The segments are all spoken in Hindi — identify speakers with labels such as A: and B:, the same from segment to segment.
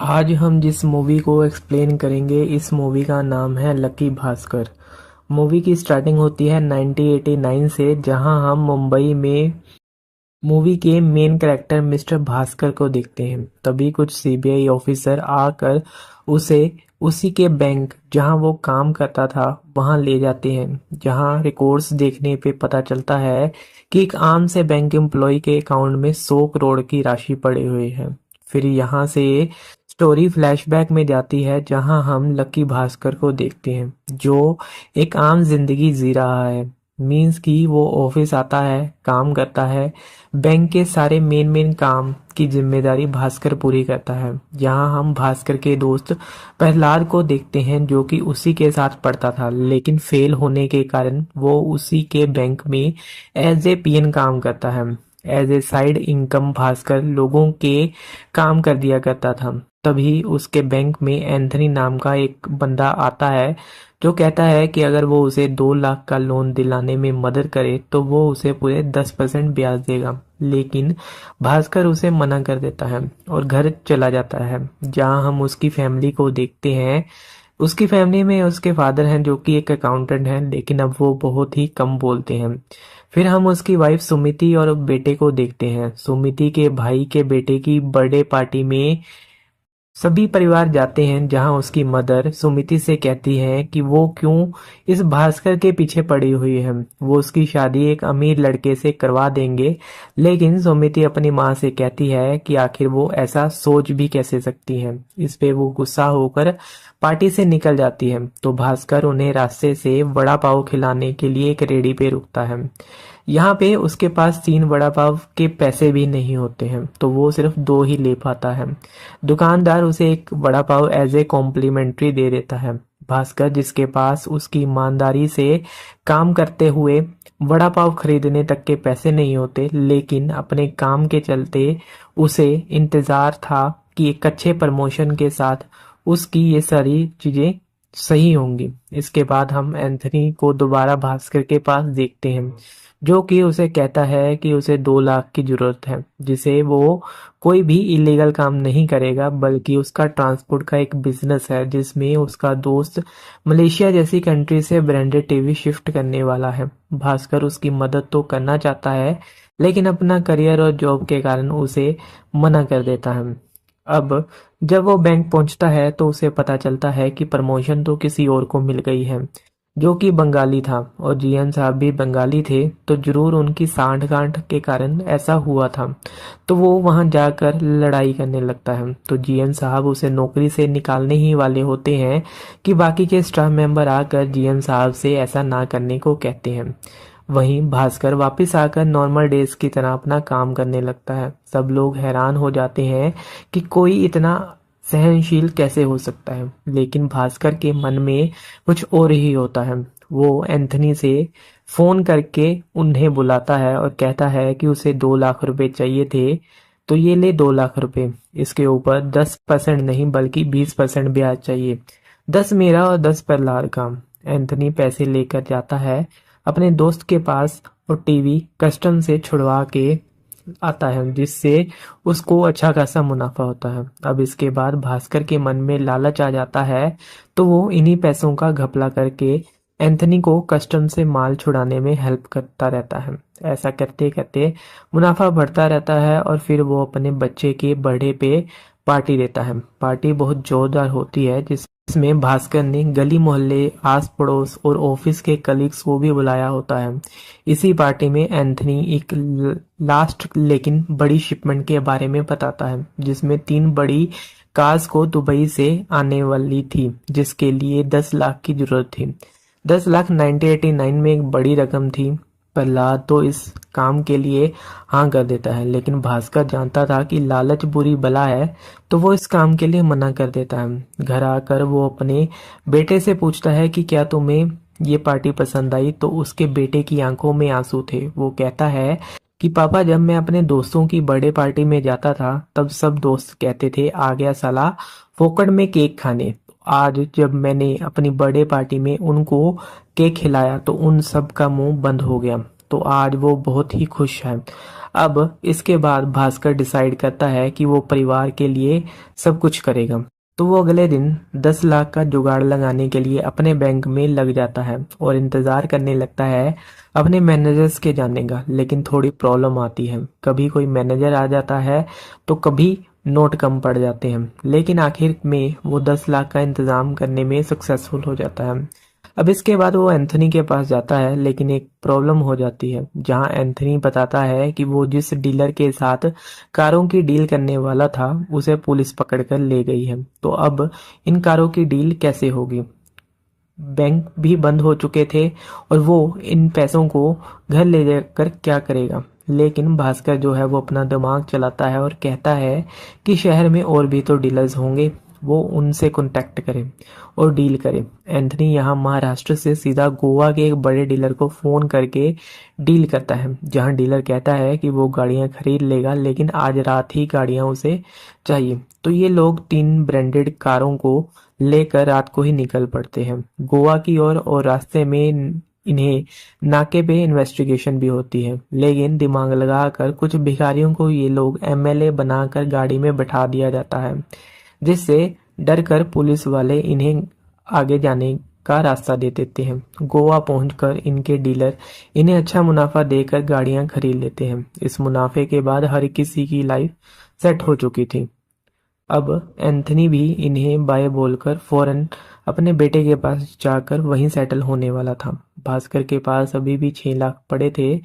A: आज हम जिस मूवी को एक्सप्लेन करेंगे इस मूवी का नाम है लकी भास्कर। मूवी की स्टार्टिंग होती है 1989 से, जहां हम मुंबई में मूवी के मेन कैरेक्टर मिस्टर भास्कर को देखते हैं। तभी कुछ सीबीआई ऑफिसर आकर उसे उसी के बैंक जहां वो काम करता था वहां ले जाते हैं, जहां रिकॉर्ड्स देखने पे पता चलता है कि एक आम से बैंक एम्प्लॉय के अकाउंट में 100 करोड़ की राशि पड़ी हुई है। फिर यहाँ से स्टोरी फ्लैशबैक में जाती है, जहां हम लकी भास्कर को देखते हैं जो एक आम जिंदगी जी रहा है। मीन्स कि वो ऑफिस आता है, काम करता है, बैंक के सारे मेन मेन काम की जिम्मेदारी भास्कर पूरी करता है। यहाँ हम भास्कर के दोस्त प्रहलाद को देखते हैं जो कि उसी के साथ पढ़ता था, लेकिन फेल होने के कारण वो उसी के बैंक में एज ए पीएन काम करता है। As a side income Bhaskar लोगों के काम कर दिया करता था। तभी उसके बैंक में एंथनी नाम का एक बंदा आता है जो कहता है कि अगर वो उसे 2 लाख का लोन दिलाने में मदद करे तो वो उसे पूरे 10% ब्याज देगा। लेकिन भास्कर उसे मना कर देता है और घर चला जाता है, जहां हम उसकी फैमिली को देखते हैं। उसकी फैमिली में उसके फादर हैं जो कि एक अकाउंटेंट हैं, लेकिन अब वो बहुत ही कम बोलते हैं। फिर हम उसकी वाइफ सुमिति और बेटे को देखते हैं। सुमिति के भाई के बेटे की बर्थडे पार्टी में सभी परिवार जाते हैं, जहां उसकी मदर सुमिति से कहती है कि वो क्यों इस भास्कर के पीछे पड़ी हुई है, वो उसकी शादी एक अमीर लड़के से करवा देंगे। लेकिन सुमिति अपनी माँ से कहती है कि आखिर वो ऐसा सोच भी कैसे सकती है। इस पे वो गुस्सा होकर पार्टी से निकल जाती है, तो भास्कर उन्हें रास्ते से वड़ा पाव खिलाने के लिए एक रेडी पे रुकता है। यहाँ पे उसके पास 3 वड़ा पाव के पैसे भी नहीं होते हैं, तो वो सिर्फ 2 ही ले पाता है। दुकानदार उसे एक vada pav as a complementary दे देता है। भास्कर, जिसके पास उसकी ईमानदारी से काम करते हुए वड़ा पाव खरीदने तक के पैसे नहीं होते, लेकिन अपने काम के चलते उसे इंतजार था कि एक अच्छे प्रमोशन के साथ उसकी ये सारी चीजें सही होंगी। इसके बाद हम एंथनी को दोबारा भास्कर के पास देखते हैं, जो कि उसे कहता है कि उसे 2 लाख की जरूरत है, जिसे वो कोई भी इलीगल काम नहीं करेगा, बल्कि उसका ट्रांसपोर्ट का एक बिजनेस है जिसमें उसका दोस्त मलेशिया जैसी कंट्री से ब्रांडेड टीवी शिफ्ट करने वाला है। भास्कर उसकी मदद तो करना चाहता है, लेकिन अपना करियर और जॉब के कारण उसे मना कर देता है। अब जब वो बैंक पहुंचता है तो उसे पता चलता है कि प्रमोशन तो किसी और को मिल गई है, जो कि बंगाली था, और जीएम साहब भी बंगाली थे, तो जरूर उनकी सांठ-गांठ के कारण ऐसा हुआ था। तो वो वहां जाकर लड़ाई करने लगता है। तो जीएम साहब उसे नौकरी से निकालने ही वाले होते हैं कि बाकी के स्टाफ मेंबर आकर जीएम साहब से ऐसा ना करने को कहते हैं। वहीं भास्कर वापस आकर नॉर्मल डेज की तरह अपना काम करने लगता है। सब लोग हैरान हो जाते हैं कि कोई इतना सहनशील कैसे हो सकता है, लेकिन भास्कर के मन में कुछ और ही होता है। वो एंथनी से फोन करके उन्हें बुलाता है और कहता है कि उसे 2 लाख रुपए चाहिए थे, तो ये ले 2 लाख रुपए। इसके ऊपर 10% नहीं बल्कि 20% ब्याज चाहिए, 10 मेरा और 10 प्रहलाद का। एंथनी पैसे लेकर जाता है अपने दोस्त के पास और टीवी कस्टम से छुड़वा के आता है, जिससे उसको अच्छा खासा मुनाफा होता है। अब इसके बाद भास्कर के मन में लालच आ जाता है, तो वो इन्हीं पैसों का घपला करके एंथनी को कस्टम से माल छुड़ाने में हेल्प करता रहता है। ऐसा करते करते मुनाफा बढ़ता रहता है और फिर वो अपने बच्चे के बर्थडे पे पार्टी देता है। पार्टी बहुत जोरदार होती है, जिसमें भास्कर ने गली मोहल्ले, आस पड़ोस और ऑफिस के कलीग्स को भी बुलाया होता है। इसी पार्टी में एंथनी एक लास्ट लेकिन बड़ी शिपमेंट के बारे में बताता है, जिसमें 3 बड़ी कार्स को दुबई से आने वाली थी, जिसके लिए 10 लाख की जरूरत थी। 10 लाख 1989 में एक बड़ी रकम थी। प्रहलाद तो इस काम के लिए हाँ कर देता है, लेकिन भास्कर जानता था कि लालच बुरी बला है, तो वो इस काम के लिए मना कर देता है। घर आकर वो अपने बेटे से पूछता है कि क्या तुम्हें ये पार्टी पसंद आई, तो उसके बेटे की आंखों में आंसू थे। वो कहता है कि पापा, जब मैं अपने दोस्तों की बर्थडे पार्टी में जाता था तब सब दोस्त कहते थे आ गया साला फोकट में केक खाने। आज जब मैंने अपनी बर्थडे पार्टी में उनको केक खिलाया तो उन सब का मुंह बंद हो गया। तो आज वो बहुत ही खुश है। अब इसके बाद भास्कर डिसाइड करता है कि वो परिवार के लिए सब कुछ करेगा। तो वो अगले दिन 10 लाख का जुगाड़ लगाने के लिए अपने बैंक में लग जाता है और इंतज़ार करने लगता है अपने मैनेजर्स के जाने का। लेकिन थोड़ी प्रॉब्लम आती है, कभी कोई मैनेजर आ जाता है तो कभी नोट कम पड़ जाते हैं। लेकिन आखिर में वो 10 लाख का इंतज़ाम करने में सक्सेसफुल हो जाता है। अब इसके बाद वो एंथनी के पास जाता है, लेकिन एक प्रॉब्लम हो जाती है, जहां एंथनी बताता है कि वो जिस डीलर के साथ कारों की डील करने वाला था उसे पुलिस पकड़ कर ले गई है। तो अब इन कारों की डील कैसे होगी? बैंक भी बंद हो चुके थे और वो इन पैसों को घर ले जाकर क्या करेगा? लेकिन भास्कर जो है वो अपना दिमाग चलाता है और कहता है कि शहर में और भी तो डीलर्स होंगे, वो उनसे कांटेक्ट करे और डील करे। एंथनी यहाँ महाराष्ट्र से सीधा गोवा के एक बड़े डीलर को फ़ोन करके डील करता है, जहाँ डीलर कहता है कि वो गाड़ियाँ खरीद लेगा, लेकिन आज रात ही गाड़ियाँ उसे चाहिए। तो ये लोग 3 ब्रांडेड कारों को लेकर रात को ही निकल पड़ते हैं गोवा की ओर और रास्ते में इन्हें नाके पे इन्वेस्टिगेशन भी होती है। लेकिन दिमाग लगाकर कुछ भिखारियों को ये लोग एमएलए बनाकर गाड़ी में बैठा दिया जाता है, जिससे डर कर पुलिस वाले इन्हें आगे जाने का रास्ता दे देते हैं। गोवा पहुंचकर इनके डीलर इन्हें अच्छा मुनाफा देकर गाड़ियां खरीद लेते हैं। इस मुनाफे के बाद हर किसी की लाइफ सेट हो चुकी थी। अब एंथनी भी इन्हें बाय बोलकर फौरन अपने बेटे के पास जाकर वहीं सेटल होने वाला था। भास्कर के पास अभी भी 6 लाख पड़े थे,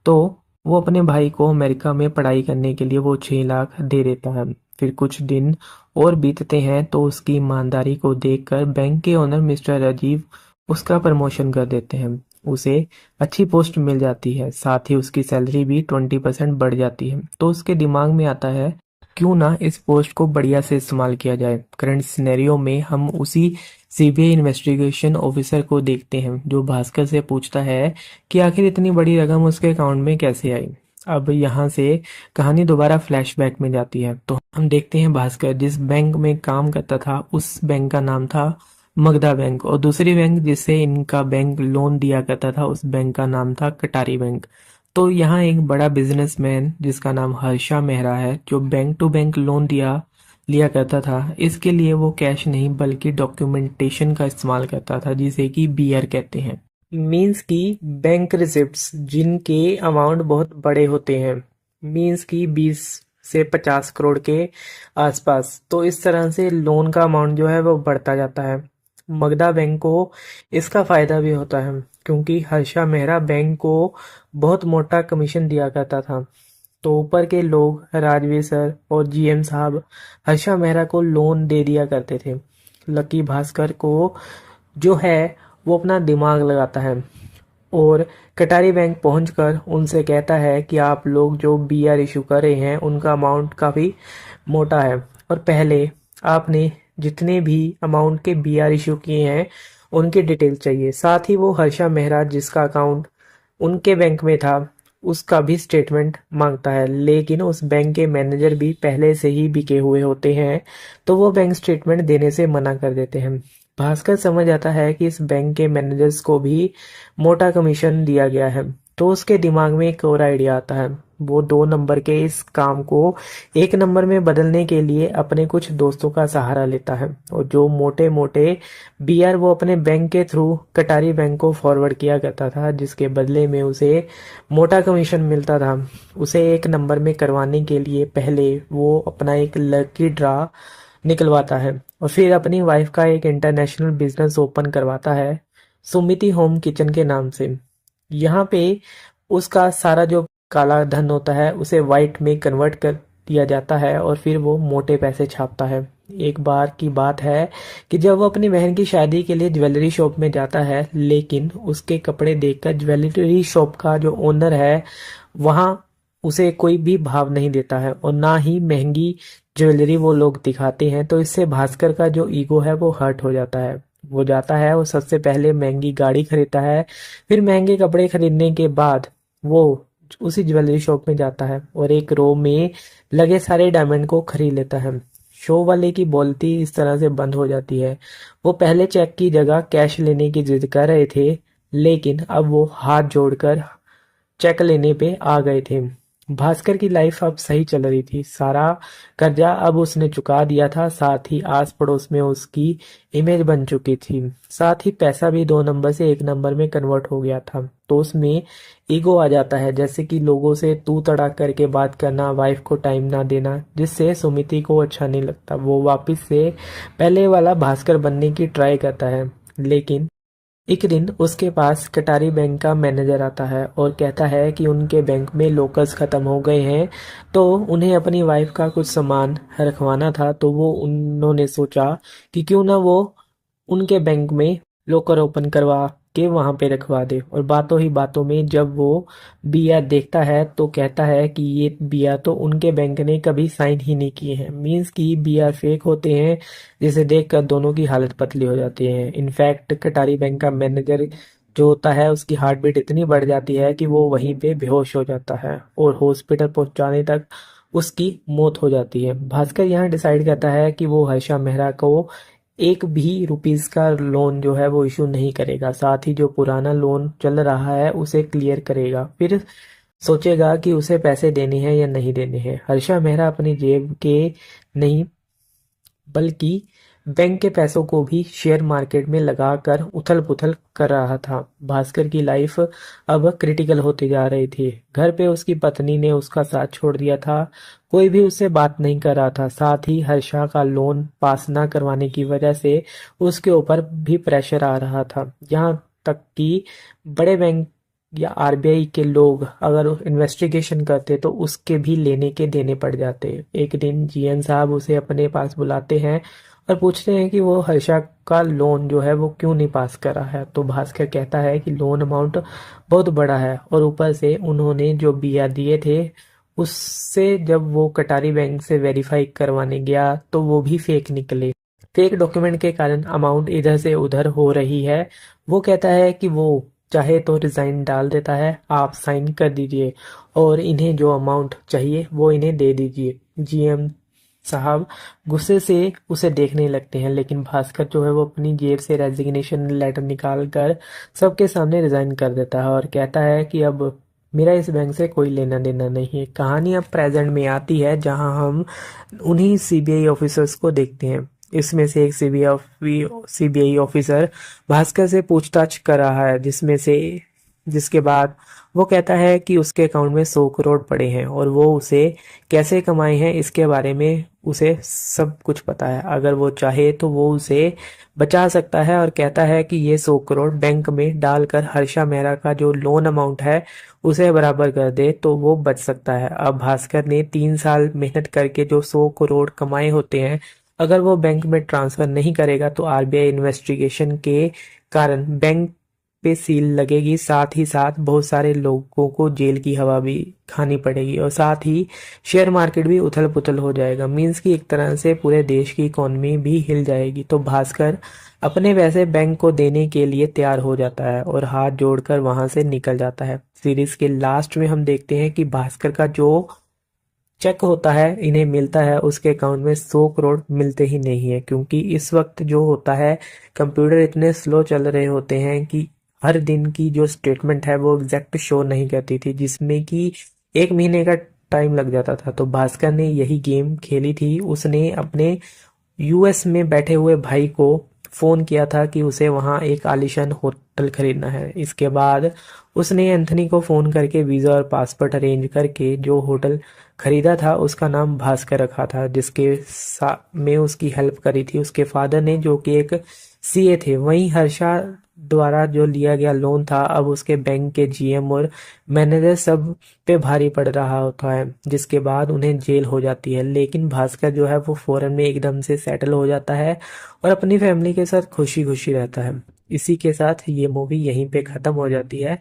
A: तो वो अपने भाई को अमेरिका में पढ़ाई करने के लिए वो 6 लाख दे देता है। फिर कुछ दिन और बीतते हैं तो उसकी ईमानदारी को देखकर बैंक के ओनर मिस्टर राजीव उसका प्रमोशन कर देते हैं। उसे अच्छी पोस्ट मिल जाती है, साथ ही उसकी सैलरी भी 20% बढ़ जाती है। तो उसके दिमाग में आता है क्यों ना इस पोस्ट को बढ़िया से इस्तेमाल किया जाए। करंट सिनेरियो में हम उसी सीबीआई इन्वेस्टिगेशन ऑफिसर को देखते हैं, जो भास्कर से पूछता है कि आखिर इतनी बड़ी रकम उसके अकाउंट में कैसे आई। अब यहाँ से कहानी दोबारा फ्लैशबैक में जाती है, तो हम देखते हैं भास्कर जिस बैंक में काम करता था उस बैंक का नाम था मगधा बैंक, और दूसरी बैंक जिससे इनका बैंक लोन दिया करता था उस बैंक का नाम था कटारी बैंक। तो यहाँ एक बड़ा बिजनेसमैन जिसका नाम हर्षा मेहरा है, जो बैंक टू बैंक लोन लिया करता था। इसके लिए वो कैश नहीं बल्कि डॉक्यूमेंटेशन का इस्तेमाल करता था, जिसे कि बीआर कहते हैं। मीन्स की बैंक रिसिप्ट्स जिनके अमाउंट बहुत बड़े होते हैं, मीन्स की 20 से 50 करोड़ के आसपास। तो इस तरह से लोन का अमाउंट जो है वो बढ़ता जाता है। मगधा बैंक को इसका फायदा भी होता है, क्योंकि हर्षा मेहरा बैंक को बहुत मोटा कमीशन दिया करता था। तो ऊपर के लोग राजवीर सर और जीएम साहब हर्षा मेहरा को लोन दे दिया करते थे। लकी भास्कर को जो है वो अपना दिमाग लगाता है और कटारी बैंक पहुंचकर उनसे कहता है कि आप लोग जो बीआर इशू कर रहे हैं उनका अमाउंट काफ़ी मोटा है, और पहले आपने जितने भी अमाउंट के बीआर इशू किए हैं उनकी डिटेल चाहिए। साथ ही वो हर्षा मेहरा जिसका अकाउंट उनके बैंक में था उसका भी स्टेटमेंट मांगता है, लेकिन उस बैंक के मैनेजर भी पहले से ही बिके हुए होते हैं, तो वो बैंक स्टेटमेंट देने से मना कर देते हैं। भास्कर समझ आता है कि इस बैंक के मैनेजर्स को भी मोटा कमीशन दिया गया है, तो उसके दिमाग में एक और आइडिया आता है। वो 2 नंबर के इस काम को 1 नंबर में बदलने के लिए अपने कुछ दोस्तों का सहारा लेता है, और जो मोटे मोटे बीआर वो अपने बैंक के थ्रू कटारी बैंक को फॉरवर्ड किया करता था, जिसके बदले में उसे मोटा कमीशन मिलता था। उसे 1 नंबर में करवाने के लिए पहले वो अपना एक लकी ड्रा निकलवाता है और फिर अपनी वाइफ का एक इंटरनेशनल बिजनेस ओपन करवाता है सुमिति होम किचन के नाम से। यहाँ पे उसका सारा जो काला धन होता है उसे वाइट में कन्वर्ट कर दिया जाता है और फिर वो मोटे पैसे छापता है। एक बार की बात है कि जब वो अपनी बहन की शादी के लिए ज्वेलरी शॉप में जाता है, लेकिन उसके कपड़े देखकर ज्वेलरी शॉप का जो ओनर है वहाँ उसे कोई भी भाव नहीं देता है और ना ही महंगी ज्वेलरी वो लोग दिखाते हैं। तो इससे भास्कर का जो ईगो है वो हर्ट हो जाता है। वो जाता है, वो सबसे पहले महंगी गाड़ी खरीदता है, फिर महंगे कपड़े खरीदने के बाद वो उसी ज्वेलरी शॉप में जाता है और एक रो में लगे सारे डायमंड को खरीद लेता है। शो वाले की बोलती इस तरह से बंद हो जाती है। वो पहले चेक की जगह कैश लेने की जिद कर रहे थे, लेकिन अब वो हाथ जोड़कर चेक लेने पे आ गए थे। भास्कर की लाइफ अब सही चल रही थी। सारा कर्जा अब उसने चुका दिया था, साथ ही आस पड़ोस में उसकी इमेज बन चुकी थी। साथ ही पैसा भी 2 नंबर से 1 नंबर में कन्वर्ट हो गया था। तो उसमें ईगो आ जाता है, जैसे कि लोगों से तू तड़ाक करके बात करना, वाइफ को टाइम ना देना, जिससे सुमिति को अच्छा नहीं लगता। वो वापस से पहले वाला भास्कर बनने की ट्राई करता है। लेकिन एक दिन उसके पास कटारी बैंक का मैनेजर आता है और कहता है कि उनके बैंक में लोकर्स ख़त्म हो गए हैं, तो उन्हें अपनी वाइफ का कुछ सामान रखवाना था। तो वो उन्होंने सोचा कि क्यों ना वो उनके बैंक में लॉकर ओपन करवा के वहां पे रखवा दे। और बातों ही बातों में जब वो बिया देखता है तो कहता है कि ये बिया तो उनके बैंक ने कभी साइन ही नहीं किए हैं। मीन्स कि बिया फेक होते हैं, जिसे देखकर दोनों की हालत पतली हो जाती है। इनफैक्ट कटारी बैंक का मैनेजर जो होता है, उसकी हार्ट बीट इतनी बढ़ जाती है कि वो वहीं पे बेहोश हो जाता है और हॉस्पिटल पहुंचाने तक उसकी मौत हो जाती है। भास्कर यहाँ डिसाइड करता है कि वो हर्षा मेहरा को एक भी रुपीस का लोन जो है वो इशू नहीं करेगा, साथ ही जो पुराना लोन चल रहा है उसे क्लियर करेगा। फिर सोचेगा कि उसे पैसे देने हैं या नहीं देने हैं। हर्षा मेहरा अपनी जेब के नहीं बल्कि बैंक के पैसों को भी शेयर मार्केट में लगाकर उथल पुथल कर रहा था। भास्कर की लाइफ अब क्रिटिकल होती जा रही थी। घर पे उसकी पत्नी ने उसका साथ छोड़ दिया था, कोई भी उससे बात नहीं कर रहा था। साथ ही हर्षा का लोन पास ना करवाने की वजह से उसके ऊपर भी प्रेशर आ रहा था। यहाँ तक कि बड़े बैंक या आरबीआई के लोग अगर इन्वेस्टिगेशन करते तो उसके भी लेने के देने पड़ जाते। एक दिन जीएन साहब उसे अपने पास बुलाते हैं और पूछते हैं कि वो हर्षा का लोन जो है वो क्यों नहीं पास करा है। तो भास्कर कहता है कि लोन अमाउंट बहुत बड़ा है और ऊपर से उन्होंने जो बिया दिए थे उससे जब वो कटारी बैंक से वेरीफाई करवाने गया तो वो भी फेक निकले। फेक डॉक्यूमेंट के कारण अमाउंट इधर से उधर हो रही है। वो कहता है कि वो चाहे तो रिजाइन डाल देता है, आप साइन कर दीजिए और इन्हें जो अमाउंट चाहिए वो इन्हें दे दीजिए। जीएम साहब गुस्से से उसे देखने लगते हैं, लेकिन भास्कर जो है वो अपनी जेब से रेजिग्नेशन लेटर निकाल कर सबके सामने रिजाइन कर देता है और कहता है कि अब मेरा इस बैंक से कोई लेना देना नहीं है। कहानी अब प्रेजेंट में आती है, जहां हम उन्हीं सीबीआई ऑफिसर्स को देखते हैं। इसमें से एक सीबीआई ऑफिसर भास्कर से पूछताछ कर रहा है, जिसके बाद वो कहता है कि उसके अकाउंट में 100 करोड़ पड़े हैं और वो उसे कैसे कमाए हैं इसके बारे में उसे सब कुछ पता है। अगर वो चाहे तो वो उसे बचा सकता है और कहता है कि ये 100 करोड़ बैंक में डालकर हर्षा मेहरा का जो लोन अमाउंट है उसे बराबर कर दे तो वो बच सकता है। अब भास्कर ने 3 साल मेहनत करके जो 100 करोड़ कमाए होते हैं, अगर वो बैंक में ट्रांसफर नहीं करेगा तो आरबीआई इन्वेस्टिगेशन के कारण बैंक पे सील लगेगी। साथ ही साथ बहुत सारे लोगों को जेल की हवा भी खानी पड़ेगी और साथ ही शेयर मार्केट भी उथल पुथल हो जाएगा। मीन्स कि एक तरह से पूरे देश की इकोनॉमी भी हिल जाएगी। तो भास्कर अपने पैसे बैंक को देने के लिए तैयार हो जाता है और हाथ जोड़कर वहां से निकल जाता है। सीरीज के लास्ट में हम देखते हैं कि भास्कर का जो चेक होता है इन्हें मिलता है, उसके अकाउंट में 100 करोड़ मिलते ही नहीं है, क्योंकि इस वक्त जो होता है कंप्यूटर इतने स्लो चल रहे होते हैं कि हर दिन की जो स्टेटमेंट है वो एग्जैक्ट शो नहीं करती थी, जिसमें कि 1 महीने का टाइम लग जाता था। तो भास्कर ने यही गेम खेली थी। उसने अपने यूएस में बैठे हुए भाई को फोन किया था कि उसे वहां एक आलीशान होटल खरीदना है। इसके बाद उसने एंथनी को फोन करके वीजा और पासपोर्ट अरेंज करके जो होटल खरीदा था उसका नाम भास्कर रखा था, जिसके में उसकी हेल्प करी थी उसके फादर ने, जो कि एक सीए थे। वहीं हर्षा द्वारा जो लिया गया लोन था अब उसके बैंक के जीएम और मैनेजर सब पे भारी पड़ रहा होता है, जिसके बाद उन्हें जेल हो जाती है। लेकिन भास्कर जो है वो फौरन में एकदम से सेटल हो जाता है और अपनी फैमिली के साथ खुशी खुशी रहता है। इसी के साथ ये मूवी यहीं पे खत्म हो जाती है।